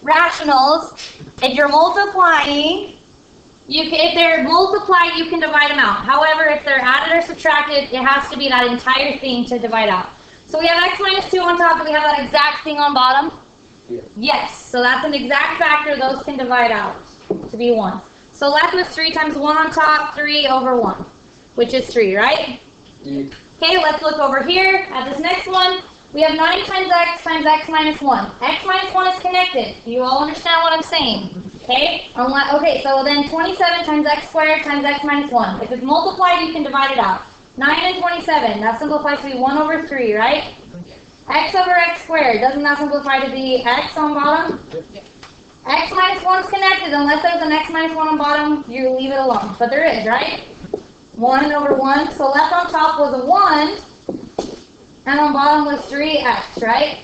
rationals, if you're multiplying, if they're multiplied, you can divide them out. However, if they're added or subtracted, it has to be that entire thing to divide out. So we have x minus 2 on top, and we have that exact thing on bottom? Yes. So that's an exact factor. Those can divide out to be 1. So left with 3 times 1 on top, 3 over 1, which is 3, right? Yeah. Okay, let's look over here at this next one. We have 9 times x minus 1. X minus 1 is connected. Do you all understand what I'm saying? Okay? Okay, so then 27 times x squared times x minus 1. If it's multiplied, you can divide it out. 9 and 27, that simplifies to be 1 over 3, right? X over x squared, doesn't that simplify to be x on bottom? X minus 1 is connected. Unless there's an x minus 1 on bottom, you leave it alone. But there is, right? 1 over 1. So left on top was a 1, and on bottom was 3x, right?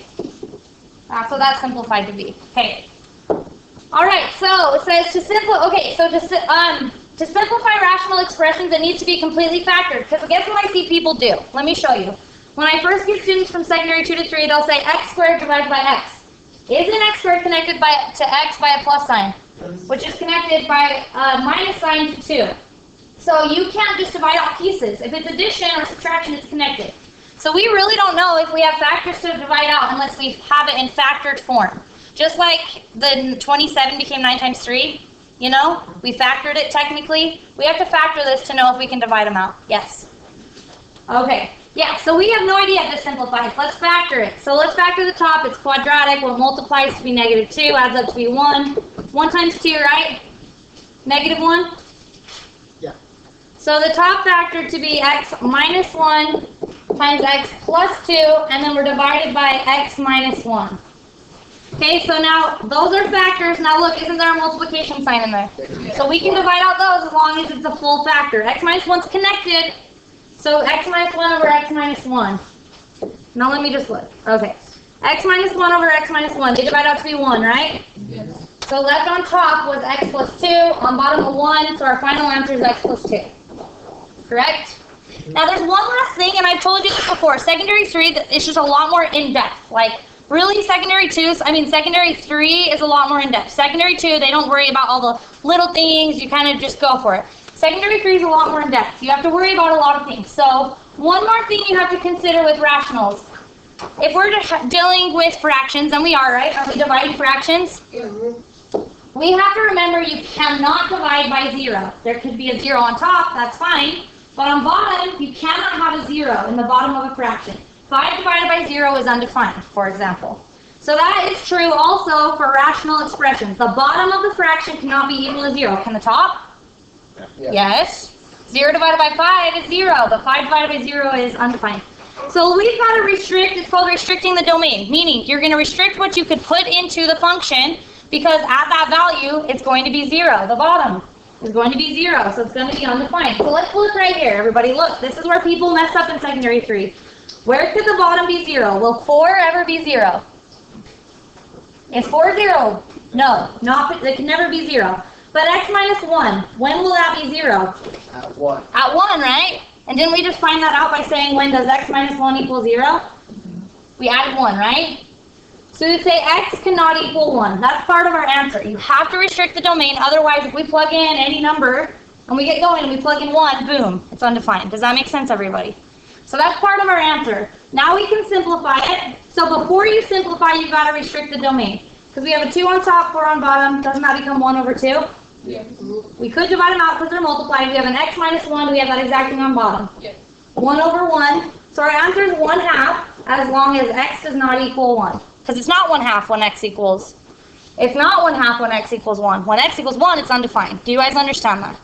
So that's simplified to be. Okay. All right, so it says to simplify rational expressions, it needs to be completely factored. Because guess what I see people do? Let me show you. When I first get students from secondary 2 to 3, they'll say x squared divided by x. Isn't x squared connected to x by a plus sign, which is connected by a minus sign to 2? So you can't just divide out pieces. If it's addition or subtraction, it's connected. So we really don't know if we have factors to divide out unless we have it in factored form. Just like the 27 became 9 times 3, you know, we factored it technically. We have to factor this to know if we can divide them out. Yes. Okay. Yeah, so we have no idea if this simplifies. Let's factor it. So let's factor the top. It's quadratic. What multiplies to be negative 2 adds up to be 1. 1 times 2, right? Negative 1? Yeah. So the top factor to be x minus 1 times x plus 2, and then we're divided by x minus 1. Okay, so now those are factors. Now look, isn't there a multiplication sign in there? So we can divide out those as long as it's a full factor. X minus 1 is connected. So x minus 1 over x minus 1. Now let me just look. Okay. X minus 1 over x minus 1. They divide out to be 1, right? Yes. So left on top was x plus 2. On bottom of 1. So our final answer is x plus 2. Correct? Now there's one last thing, and I've told you this before. Secondary 3 is just a lot more in-depth. Like, really, secondary 3 is a lot more in-depth. Secondary 2, they don't worry about all the little things. You kind of just go for it. Secondary 3 is a lot more in-depth. You have to worry about a lot of things. So one more thing you have to consider with rationals. If we're dealing with fractions, and we are, right? Are we dividing fractions? Mm-hmm. We have to remember you cannot divide by 0. There could be a 0 on top, that's fine. But on bottom, you cannot have a 0 in the bottom of a fraction. 5 divided by 0 is undefined, for example. So that is true also for rational expressions. The bottom of the fraction cannot be equal to 0. Can the top? Yeah. Yes. 0 divided by 5 is 0, but 5 divided by 0 is undefined. So we've got to restrict, it's called restricting the domain, meaning you're going to restrict what you could put into the function because at that value, it's going to be 0. The bottom is going to be 0, so it's going to be undefined. So let's look right here, everybody. Look, this is where people mess up in secondary 3. Where could the bottom be 0? Will 4 ever be 0? Is 4 0? No, it can never be 0. But x minus 1, when will that be 0? At 1. At 1, right? And didn't we just find that out by saying when does x minus 1 equal 0? We added 1, right? So you'd say x cannot equal 1. That's part of our answer. You have to restrict the domain, otherwise if we plug in any number and we get going and we plug in 1, boom, it's undefined. Does that make sense, everybody? So that's part of our answer. Now we can simplify it. So before you simplify, you've got to restrict the domain. Because we have a 2 on top, 4 on bottom. Doesn't that become 1 over 2? Yeah. We could divide them out because they're multiplied. We have an x minus 1. We have that exact thing on bottom. Yeah. 1 over 1. So our answer is 1/2 as long as x does not equal 1. Because it's not 1/2 when x equals. It's not 1/2 when x equals 1. When x equals 1, it's undefined. Do you guys understand that?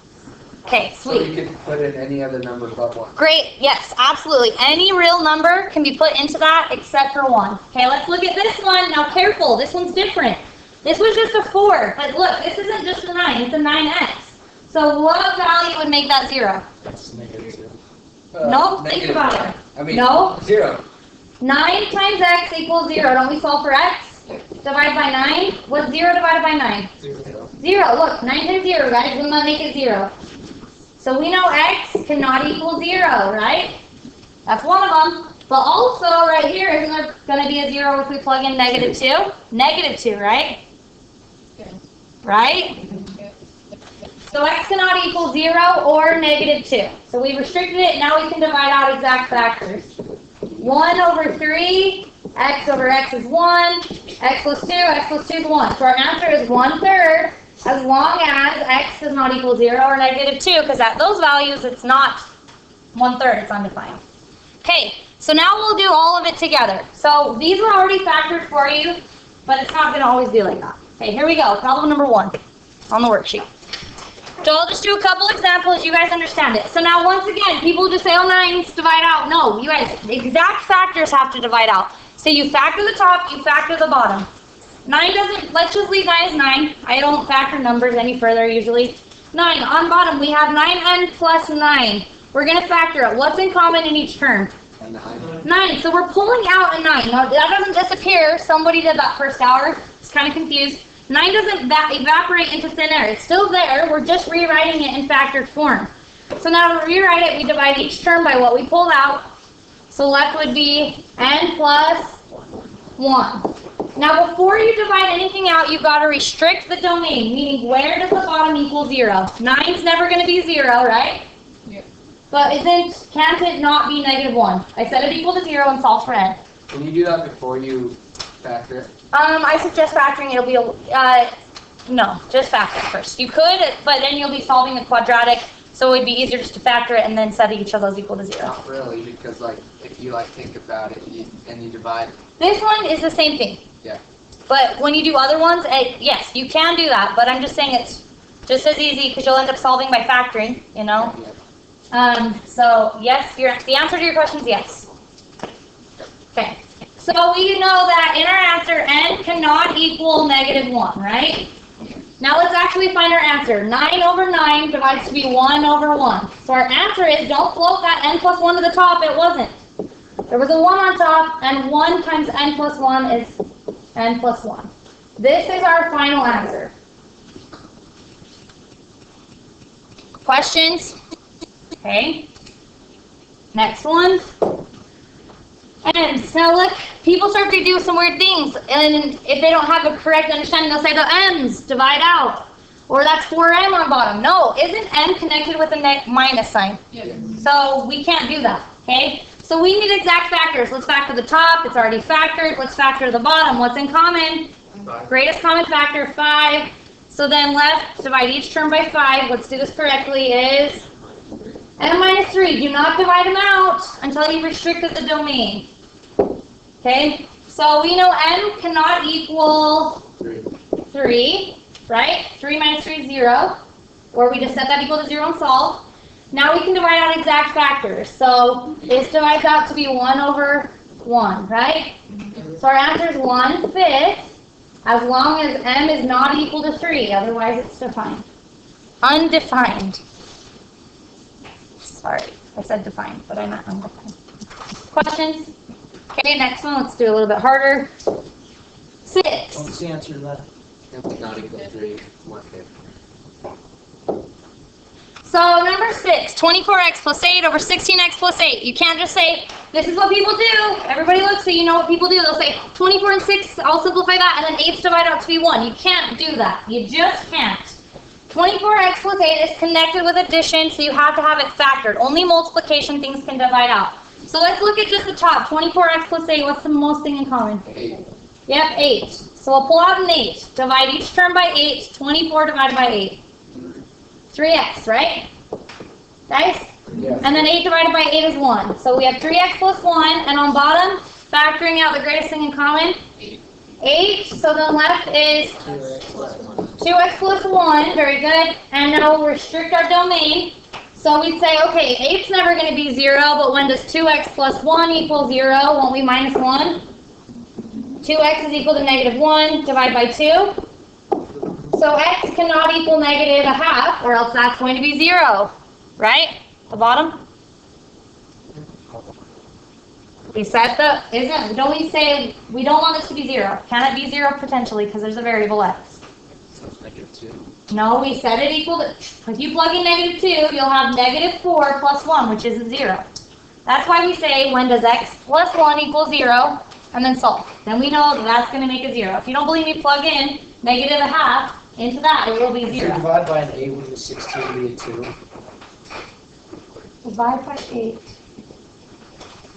Okay, sweet. So you can put in any other number but 1. Great, yes, absolutely. Any real number can be put into that except for 1. Okay, let's look at this one. Now careful, this one's different. This was just a 4, but look, this isn't just a 9, it's a 9x. So what value would make that 0? That's negative 0. No, think about it. I mean, no. 0. 9 times x equals 0. Don't we solve for x? Divide by 9. What's 0 divided by 9? 0. 0. Look, 9 times 0, guys. Wouldn't that make it 0? So we know x cannot equal 0, right? That's one of them. But also, right here, isn't there going to be a 0 if we plug in negative 2? Negative 2, right? right? So x cannot equal 0 or negative 2. So we restricted it, now we can divide out exact factors. 1 over 3, x over x is 1, x plus 2 is 1. So our answer is 1/3, as long as x does not equal 0 or negative 2, because at those values it's not 1/3, it's undefined. Okay, so now we'll do all of it together. So these were already factored for you, but it's not going to always be like that. Okay, here we go. Problem number 1 on the worksheet. So I'll just do a couple examples, you guys understand it. So now once again, people just say, oh, 9's divide out. No, you guys, exact factors have to divide out. So you factor the top, you factor the bottom. 9 doesn't, let's just leave 9 as 9. I don't factor numbers any further usually. 9, on bottom, we have 9n plus 9. We're going to factor it. What's in common in each term? 9. So we're pulling out a 9. Now that doesn't disappear. Somebody did that first hour. It's kind of confused. 9 doesn't evaporate into thin air. It's still there. We're just rewriting it in factored form. So now to rewrite it, we divide each term by what we pulled out. So left would be n plus 1. Now before you divide anything out, you've got to restrict the domain, meaning where does the bottom equal 0? 9's never going to be 0, right? Yeah. But can't it not be negative 1? I said it equal to 0 and solve for n. Can you do that before you factor it? I suggest factoring. It'll be no, just factor first. You could, but then you'll be solving a quadratic, so it would be easier just to factor it and then set each of those equal to 0. Not really, because like if you like think about it and you divide. This one is the same thing. Yeah. But when you do other ones, yes, you can do that. But I'm just saying it's just as easy because you'll end up solving by factoring. You know. Yeah. So yes, the answer to your question is yes. Okay. So we know that in our answer, n cannot equal negative 1, right? Now let's actually find our answer. 9 over 9 divides to be 1 over 1. So our answer is, don't float that n plus 1 to the top. It wasn't. There was a 1 on top, and 1 times n plus 1 is n plus 1. This is our final answer. Questions? Okay. Next one. And now look, people start to do some weird things, and if they don't have a correct understanding, they'll say the m's divide out, or that's 4m on bottom. No, isn't m connected with a minus sign? Yeah. So we can't do that, okay? So we need exact factors. Let's factor the top, it's already factored. Let's factor the bottom. What's in common? 5. Greatest common factor, 5. So then left, divide each term by 5. Let's do this correctly, is n minus 3. Do not divide them out until you've restricted the domain. Okay, so we know n cannot equal 3, right? 3 minus 3 is 0. Or we just set that equal to 0 and solve. Now we can divide out exact factors. So this divides out to be 1 over 1, right? So our answer is 1/5, as long as m is not equal to 3. Otherwise it's defined. Undefined. Sorry, I said defined, but I meant undefined. Questions? Okay, next one, let's do a little bit harder. 6. What's the answer to that? Not equal to 3. 1/5. So number 6, 24x plus 8 over 16x plus 8. You can't just say, this is what people do. Everybody looks so you know what people do. They'll say 24 and 6, I'll simplify that, and then 8's divided out to be 1. You can't do that. You just can't. 24x plus 8 is connected with addition, so you have to have it factored. Only multiplication things can divide out. So let's look at just the top. 24x plus 8, what's the most thing in common? 8. Yep, 8. So we'll pull out an 8. Divide each term by 8. 24 divided by 8. 3x, right? Guys? Yeah. And then 8 divided by 8 is 1. So we have 3x plus 1. And on bottom, factoring out the greatest thing in common, 8. So then left is 2x plus 1. Very good. And now we'll restrict our domain. So we'd say, okay, 8's never going to be 0, but when does 2x plus 1 equal 0? Won't we minus 1? 2x is equal to negative 1. Divide by 2. So x cannot equal negative a half, or else that's going to be 0. Right? The bottom? We set the, don't we say, we don't want this to be 0. Can it be 0 potentially, because there's a variable x? So it's -2. No, we set it equal to, if you plug in negative 2, you'll have negative 4 plus 1, which is a 0. That's why we say, when does x plus 1 equal 0, and then solve. Then we know that's going to make a 0. If you don't believe me, plug in negative a half into that, it will be If you 0. divide by an 8, would the 16 be a 2? Divide by 8.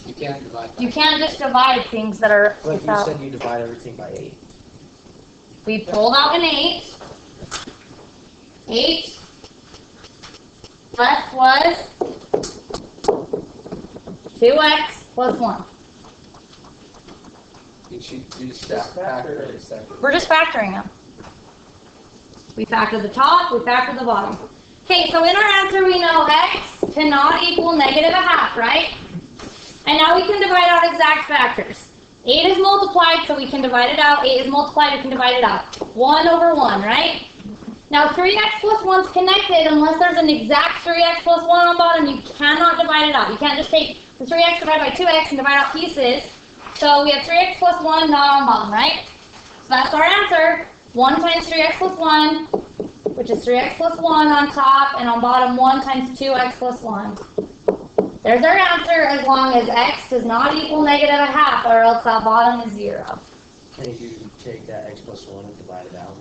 You can't divide. You can't just divide things that are But you without. said you divide everything by 8. We pulled out an 8. 8 left was 2x plus 1. You just factor it. We're just factoring them. We factor the top, we factor the bottom. Okay, so in our answer we know x cannot equal negative a half, right? And now we can divide out exact factors. 8 is multiplied, so we can divide it out. 8 is multiplied, we can divide it out. 1 over 1, right? Now 3x plus 1 is connected unless there's an exact 3x plus 1 on bottom. You cannot divide it out. You can't just take the 3x divided by 2x and divide out pieces. So we have 3x plus 1 not on bottom, right? So that's our answer. 1 times 3x plus 1, which is 3x plus 1 on top, and on bottom 1 times 2x plus 1. There's our answer as long as x does not equal negative a half, or else that bottom is 0. And if you take that x plus 1 and divide it out?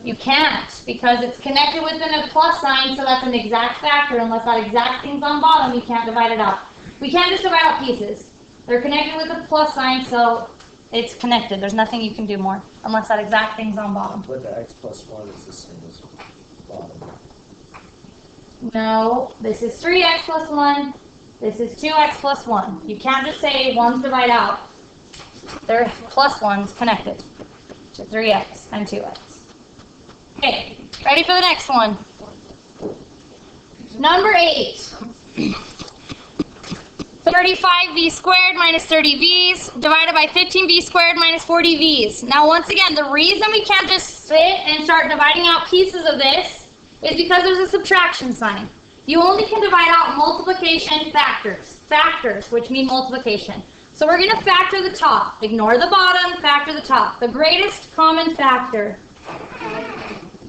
You can't, because it's connected within a plus sign, so that's an exact factor. Unless that exact thing's on bottom, you can't divide it out. We can't just divide out pieces. They're connected with a plus sign, so it's connected. There's nothing you can do more, unless that exact thing's on bottom. But the x plus 1 is the same as bottom. No, this is 3x plus 1. This is 2x plus 1. You can't just say one's divide out. They're plus ones connected to 3x and 2x. Okay, ready for the next one. Number 8. 35v squared minus 30v's divided by 15v squared minus 40v's. Now once again, the reason we can't just sit and start dividing out pieces of this is because there's a subtraction sign. You only can divide out multiplication factors. Factors, which mean multiplication. So we're going to factor the top. Ignore the bottom, factor the top. The greatest common factor.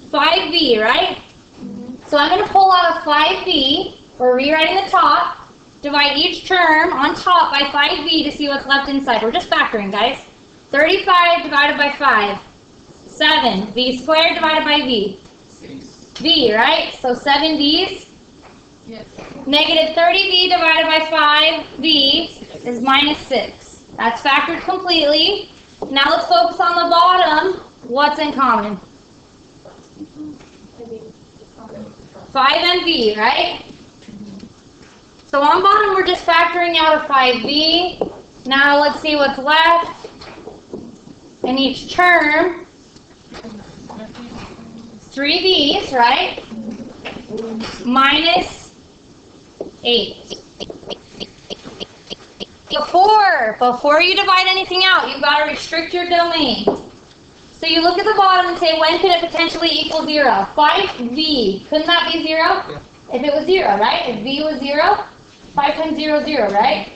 5v, right? So I'm going to pull out a 5v. We're rewriting the top. Divide each term on top by 5v to see what's left inside. We're just factoring, guys. 35 divided by 5. 7. V squared divided by v. V, right? So 7v's. Yes. Negative 30v divided by 5v is minus 6. That's factored completely. Now let's focus on the bottom. What's in common? 5 and v, right? So on bottom, we're just factoring out a 5v. Now let's see what's left in each term. 3v's, right? Minus 8. Before you divide anything out, you've got to restrict your domain. So you look at the bottom and say, when could it potentially equal 0? 5v. Couldn't that be 0? Yeah. If it was 0, right? If v was 0, 5 times 0 is 0, right?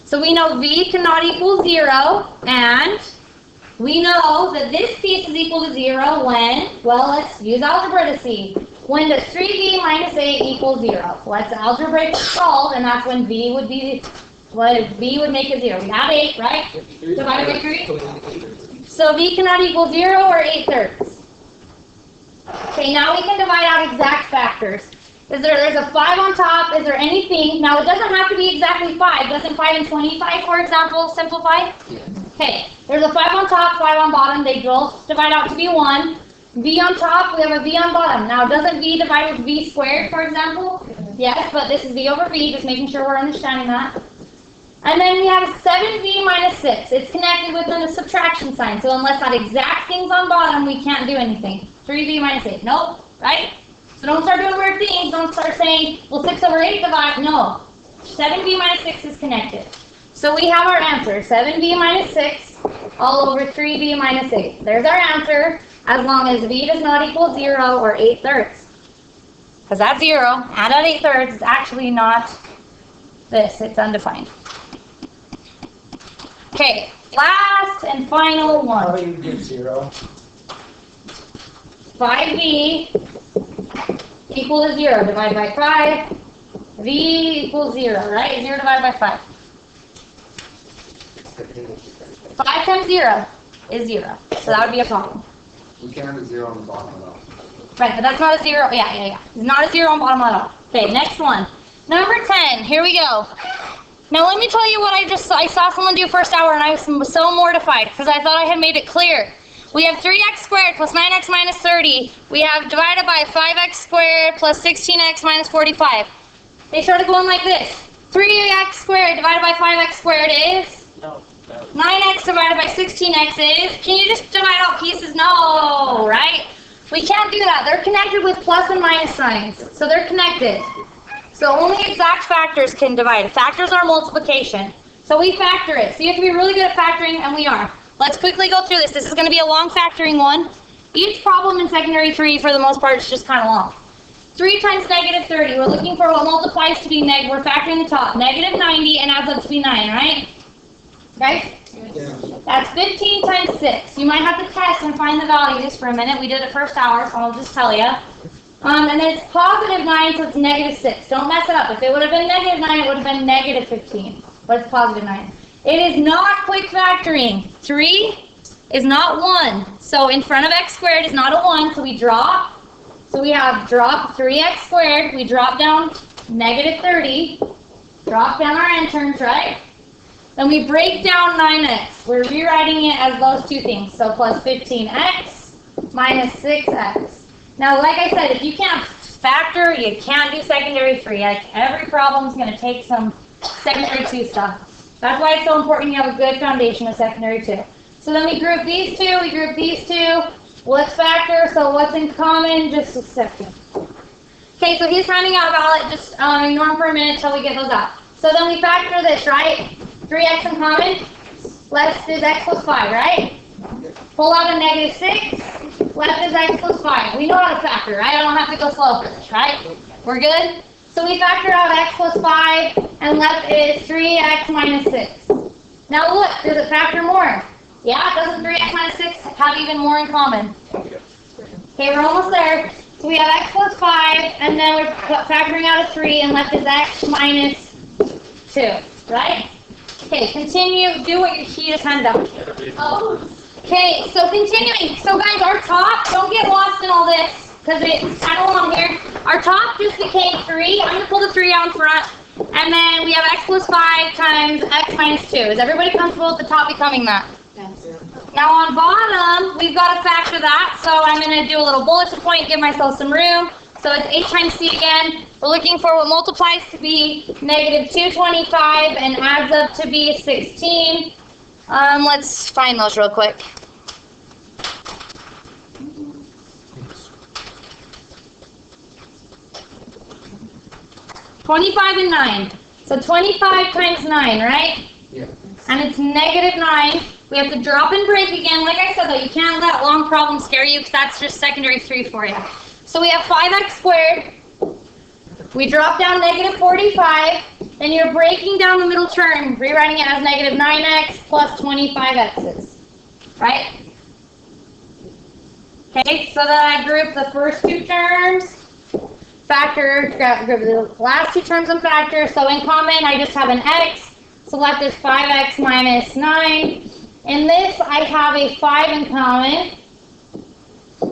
So we know v cannot equal 0, and we know that this piece is equal to 0 when, well, let's use algebra to see. When does 3v minus 8 equal 0? Let's algebraic solve, and that's when v would be, what v would make it 0. We have 8, right? Divided by 3. So v cannot equal 0 or 8/3. Okay, now we can divide out exact factors. There's a 5 on top, is there anything, now it doesn't have to be exactly 5, doesn't 5 and 25, for example, simplify? Yes. Okay, there's a 5 on top, 5 on bottom, they both divide out to be 1. V on top, we have a V on bottom. Now doesn't V divide with V squared, for example? Yes, but this is V over V, just making sure we're understanding that. And then we have 7v minus 6. It's connected within a subtraction sign, so unless that exact thing's on bottom, we can't do anything. 3v minus 8, nope, right? So don't start doing weird things. Don't start saying, well, 6 over 8 divide. No. 7v minus 6 is connected. So we have our answer. 7v minus 6 all over 3v minus 8. There's our answer, as long as v does not equal 0 or 8/3. Because that's 0, and at 8/3, it's actually not this. It's undefined. Okay, last and final How one. do you get 0? 5v equal to 0. Divide by 5. V equals 0, right? 0 divided by 5. 5 times 0 is 0. So that would be a problem. We can't have a 0 on the bottom though. Right, but that's not a 0. Yeah. It's not a 0 on bottom at all. Okay, next one. Number 10. Here we go. Now let me tell you what I saw someone do first hour, and I was so mortified because I thought I had made it clear. We have 3x squared plus 9x minus 30. We have divided by 5x squared plus 16x minus 45. They started going like this. 3x squared divided by 5x squared is? No. 9x divided by 16x is? Can you just divide out pieces? No, right? We can't do that. They're connected with plus and minus signs. So they're connected. So only exact factors can divide. Factors are multiplication. So we factor it. So you have to be really good at factoring, and we are. Let's quickly go through this. This is going to be a long factoring one. Each problem in secondary 3, for the most part, is just kind of long. 3 times negative 30. We're looking for what multiplies to be negative. We're factoring the top. Negative 90 and adds up to be 9, right? Right? Yeah. That's 15 times 6. You might have to test and find the values for a minute. We did it first hour, so I'll just tell you. And then it's positive 9, so it's negative 6. Don't mess it up. If it would have been negative 9, it would have been negative 15. But it's positive 9. It is not quick factoring. 3 is not 1. So in front of x squared is not a 1, so we drop. So we have drop 3x squared. We drop down negative 30. Drop down our end terms, right? Then we break down 9x. We're rewriting it as those two things. So plus 15x minus 6x. Now, like I said, if you can't factor, you can't do secondary 3. Like, every problem is going to take some secondary 2 stuff. That's why it's so important you have a good foundation of secondary 2. So then we group these two, we group these two. Let's factor, so what's in common? Just a second. Okay, so he's handing out a ballot. Just ignore him for a minute until we get those out. So then we factor this, right? 3x in common. Left is x plus 5, right? Pull out a negative 6. Left is x plus 5. We know how to factor, right? I don't have to go slow for this, right? We're good? So we factor out x plus 5, and left is 3x minus 6. Now look, does it factor more? Yeah, doesn't 3x minus 6 have even more in common? Okay, we're almost there. So we have x plus 5, and then we're factoring out a 3, and left is x minus 2, right? Okay, continue. Do what he just handed out. Okay, so continuing. So guys, our top, don't get lost in all this, because it's kind of long here. Our top just became 3. I'm going to pull the 3 out in front. And then we have x plus 5 times x minus 2. Is everybody comfortable with the top becoming that? Yes. Now on bottom, we've got to factor that. So I'm going to do a little bullet point, give myself some room. So it's 8 times c again. We're looking for what multiplies to be negative 225 and adds up to be 16. Let's find those real quick. $25 and 9. So 25 times 9, right? Yeah. And it's negative 9. We have to drop and break again. Like I said, though, you can't let long problems scare you because that's just secondary 3 for you. So we have 5x squared. We drop down negative 45. Then you're breaking down the middle term, rewriting it as negative 9x plus 25x's. Right? Okay, so then I group the first two terms. Factor, group the last two terms and factor. So in common, I just have an x. So left is 5x minus 9. In this, I have a 5 in common.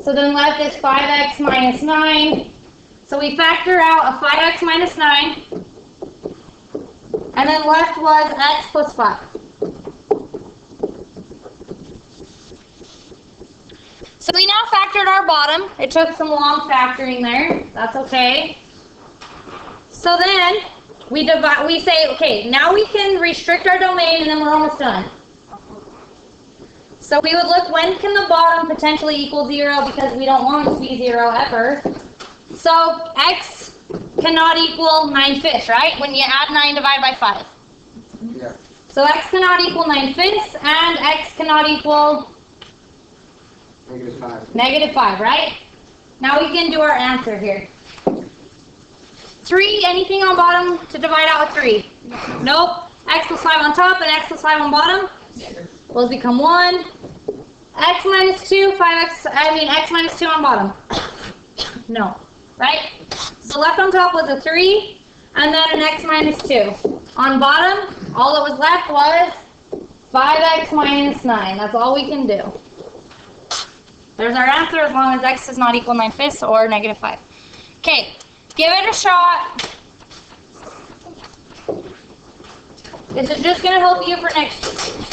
So then left is 5x minus 9. So we factor out a 5x minus 9. And then left was x plus 5. So we now factored our bottom. It took some long factoring there. That's okay. So then we divide. We say, okay, now we can restrict our domain, and then we're almost done. So we would look, when can the bottom potentially equal 0, because we don't want it to be 0 ever. So x cannot equal 9/5, right? When you add 9 divided by 5. Yeah. So x cannot equal 9/5, and x cannot equal Negative 5. negative 5, right? Now we can do our answer here. 3, anything on bottom to divide out with 3? Nope. X plus 5 on top and x plus 5 on bottom. Those become 1. X minus 2, x minus 2 on bottom. No. Right? So left on top was a 3, and then an x minus 2. On bottom, all that was left was 5x minus 9. That's all we can do. There's our answer as long as x is not equal 9/5 or -5. Okay, give it a shot. This is just going to help you for next week.